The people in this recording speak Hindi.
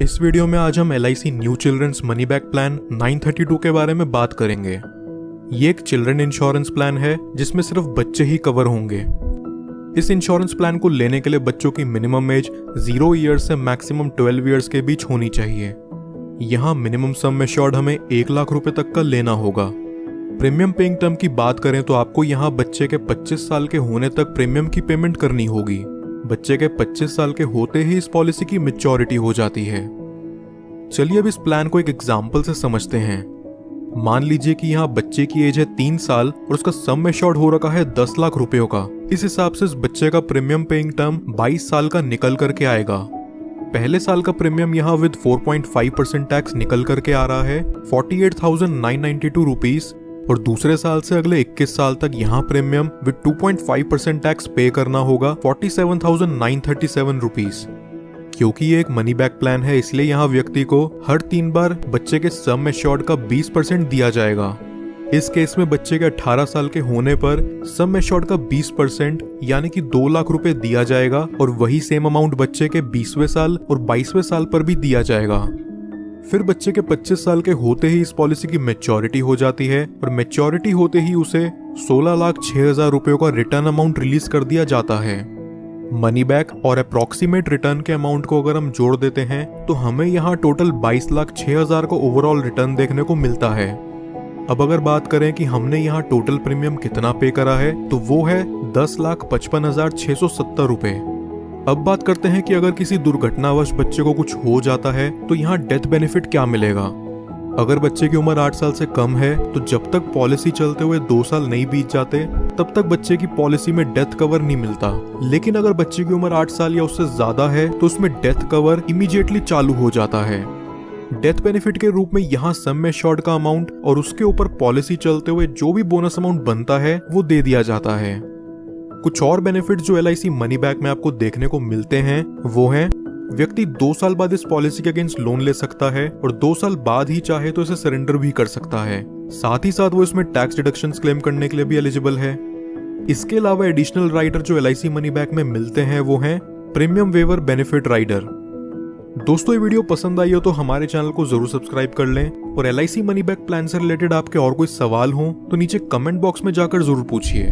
इस वीडियो में आज हम LIC new children's money back plan 932 के बारे में बात करेंगे। ये एक चिल्ड्रन इंश्योरेंस प्लान है जिसमें सिर्फ बच्चे ही कवर होंगे। इस इंश्योरेंस प्लान को लेने के लिए बच्चों की मिनिमम एज 0 ईयर्स से मैक्सिमम 12 ईयर्स के बीच होनी चाहिए। यहाँ मिनिमम सम एश्योर्ड हमें 1 लाख रुपए तक का लेना होगा। प्रीमियम पेइंग टर्म की बात करें तो आपको यहाँ बच्चे के 25 साल के होने तक प्रीमियम की पेमेंट करनी होगी। बच्चे के 25 साल के होते ही इस पॉलिसी की मैच्योरिटी हो जाती है। चलिए अब इस प्लान को एक एग्जाम्पल से समझते हैं। मान लीजिए कि यहाँ बच्चे की एज है 3 साल और उसका सम एश्योर्ड हो रखा है 10 लाख रुपयों का। इस हिसाब से इस बच्चे का प्रीमियम पेइंग टर्म 22 साल का निकल करके आएगा। पहले साल का प्रीमियम यहाँ विद 4.5% टैक्स निकल करके आ रहा है 48,992 रुपीज, और दूसरे साल से अगले 21 साल तक यहाँ प्रीमियम विद 2.5% टैक्स पे करना होगा 47,937 रुपीज। क्योंकि ये एक मनी बैक प्लान है इसलिए यहाँ व्यक्ति को हर 3 बार बच्चे के सम एश्योर्ड का 20% दिया जाएगा। इस केस में बच्चे के 18 साल के होने पर सम एश्योर्ड का 20% यानी कि 2 लाख रुपए दिया जाएगा, और वही सेम अमाउंट बच्चे के 20वें साल और 22वें साल पर भी दिया जाएगा। फिर बच्चे के 25 साल के होते ही इस पॉलिसी की मैच्योरिटी हो जाती है, और मैच्योरिटी होते ही उसे 16,06,000 रुपयों का रिटर्न अमाउंट रिलीज कर दिया जाता है। मनी बैक और अप्रॉक्सीमेट रिटर्न के अमाउंट को अगर हम जोड़ देते हैं तो हमें यहाँ टोटल 22,06,000 का ओवरऑल रिटर्न देखने को मिलता है। अब अगर बात करें कि हमने यहाँ टोटल प्रीमियम कितना पे करा है तो वो है 10,55,670 रुपए। अब बात करते हैं कि अगर किसी दुर्घटनावश बच्चे को कुछ हो जाता है तो यहाँ डेथ बेनिफिट क्या मिलेगा। अगर बच्चे की उम्र 8 साल से कम है तो जब तक पॉलिसी चलते हुए 2 साल नहीं बीत जाते तब तक बच्चे की पॉलिसी में डेथ कवर नहीं मिलता। लेकिन अगर बच्चे की उम्र 8 साल या उससे ज्यादा है तो उसमें डेथ कवर इमीडिएटली चालू हो जाता है। डेथ बेनिफिट के रूप में यहाँ सम एश्योर्ड का अमाउंट और उसके ऊपर पॉलिसी चलते हुए जो भी बोनस अमाउंट बनता है वो दे दिया जाता है। कुछ और बेनिफिट जो LIC मनी बैक में आपको देखने को मिलते हैं वो हैं, व्यक्ति 2 साल बाद इस पॉलिसी के अगेंस्ट लोन ले सकता है और 2 साल बाद ही चाहे तो इसे सरेंडर भी कर सकता है। साथ ही साथ वो इसमें टैक्स डिडक्शंस क्लेम करने के लिए भी एलिजिबल है। इसके अलावा एडिशनल राइडर जो LIC मनी बैक में मिलते हैं वो हैं प्रीमियम वेवर बेनिफिट राइडर। दोस्तों ये वीडियो पसंद आई हो तो हमारे चैनल को जरूर सब्सक्राइब कर लें, और LIC मनी बैक प्लान से रिलेटेड आपके और कोई सवाल हो तो नीचे कमेंट बॉक्स में जाकर जरूर पूछिए।